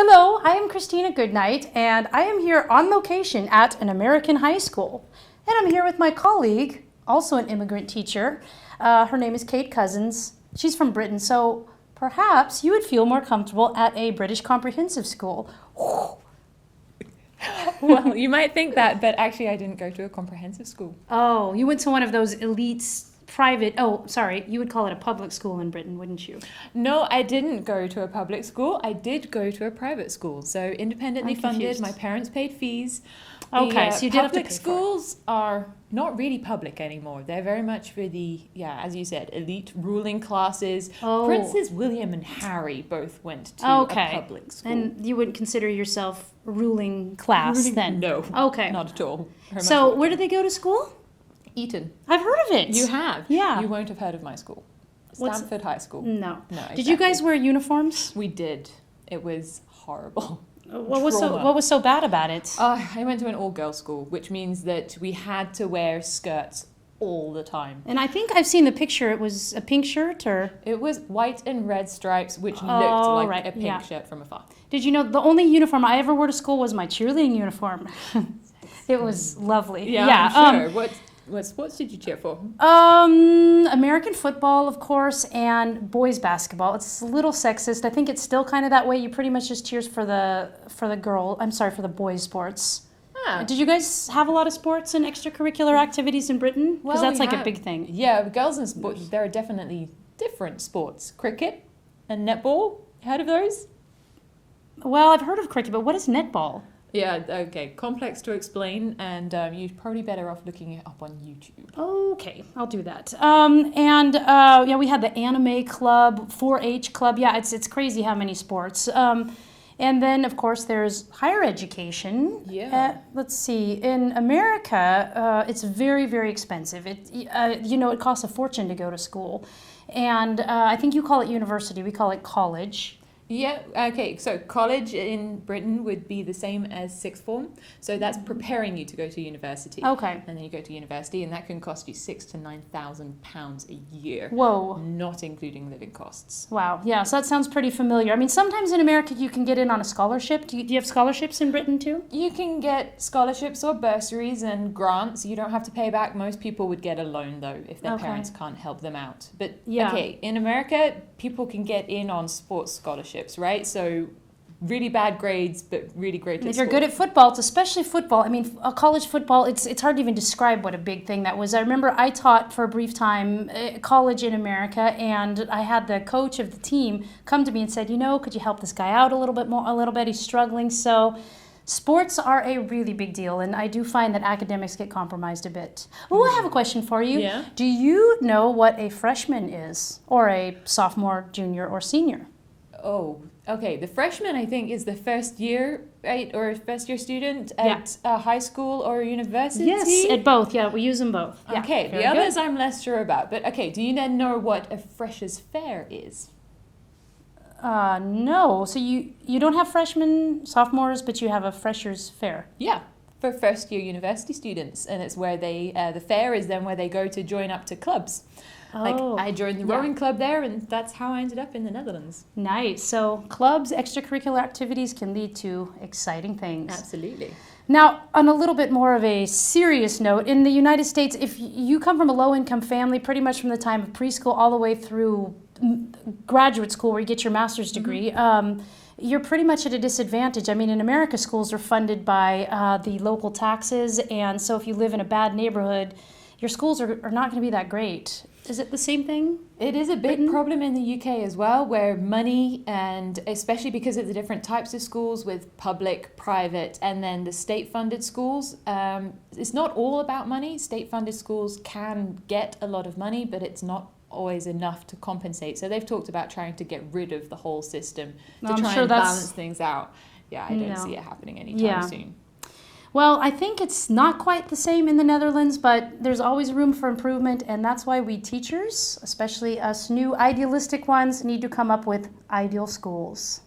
Hello, I am Christina Goodnight, and I am here on location at an American high school. And I'm here with my colleague, also an immigrant teacher. Her name is Kate Cousins. She's from Britain, so perhaps you would feel more comfortable at a British comprehensive school. Well, you might think that, but actually I didn't go to a comprehensive school. Oh, you went to one of those elites private, you would call it a public school in Britain, wouldn't you? No, I didn't go to a public school. I did go to a private school. So independently funded, my parents paid fees. Okay, so you did have to pay public schools are not really public anymore. They're very much for the, as you said, elite ruling classes. Oh. Princes William and Harry both went to a public school. And you wouldn't consider yourself ruling class then? No, okay, not at all. So where did they go to school? Eton. I've heard of it. You have? Yeah. You won't have heard of my school. Stanford High School. No. No. Exactly. Did you guys wear uniforms? We did. It was horrible. What was so bad about it? I went to an all-girls school, which means that we had to wear skirts all the time. And I think I've seen the picture. It was a pink shirt, or it was white and red stripes, which looked like a pink shirt from afar. Did you know the only uniform I ever wore to school was my cheerleading uniform? It was lovely. Yeah, I'm sure. What sports did you cheer for? American football, of course, and boys basketball. It's a little sexist. I think it's still kind of that way. You pretty much just cheers for the for the boys sports. Ah. Did you guys have a lot of sports and extracurricular activities in Britain? Because that's like a big thing. Yeah, girls and sports, there are definitely different sports. Cricket and netball. Heard of those? Well, I've heard of cricket, but what is netball? Yeah, okay. Complex to explain, and you're probably better off looking it up on YouTube. Okay, I'll do that. We had the anime club, 4-H club. Yeah, it's crazy how many sports. And then, of course, there's higher education. Yeah. Let's see. In America, it's very, very expensive. It costs a fortune to go to school. And I think you call it university. We call it college. Yeah, okay, so college in Britain would be the same as sixth form. So that's preparing you to go to university. Okay. And then you go to university, and that can cost you £6,000 to £9,000 a year. Whoa. Not including living costs. Wow, yeah, so that sounds pretty familiar. I mean, sometimes in America you can get in on a scholarship. Do you have scholarships in Britain too? You can get scholarships or bursaries and grants. You don't have to pay back. Most people would get a loan, though, if their parents can't help them out. But, okay, in America, people can get in on sports scholarships. Right? So really bad grades, but really great at If you're good at football, it's especially football. I mean, college football, it's hard to even describe what a big thing that was. I remember I taught for a brief time college in America, and I had the coach of the team come to me and said, could you help this guy out a little bit? He's struggling. So sports are a really big deal, and I do find that academics get compromised a bit. Oh, I have a question for you. Yeah? Do you know what a freshman is, or a sophomore, junior, or senior? Oh, okay. The freshman, I think, is the first year, right? Or first year student at a high school or university? Yes, at both. Yeah, we use them both. Okay, the others I'm less sure about. But okay, do you then know what a freshers' fair is? No. So you don't have freshmen, sophomores, but you have a freshers' fair. Yeah, for first year university students. And it's where the fair is then where they go to join up to clubs. Like, I joined the rowing club there, and that's how I ended up in the Netherlands. Nice. So clubs, extracurricular activities can lead to exciting things. Absolutely. Now, on a little bit more of a serious note, in the United States, if you come from a low-income family, pretty much from the time of preschool all the way through graduate school where you get your master's degree, you're pretty much at a disadvantage. I mean, in America, schools are funded by the local taxes, and so if you live in a bad neighborhood, your schools are not going to be that great. Is it the same thing? It is a big problem in the UK as well, where money, and especially because of the different types of schools with public, private, and then the state-funded schools, it's not all about money. State-funded schools can get a lot of money, but it's not always enough to compensate. So they've talked about trying to get rid of the whole system to try and balance things out. Yeah, I don't see it happening anytime soon. Well, I think it's not quite the same in the Netherlands, but there's always room for improvement, and that's why we teachers, especially us new idealistic ones, need to come up with ideal schools.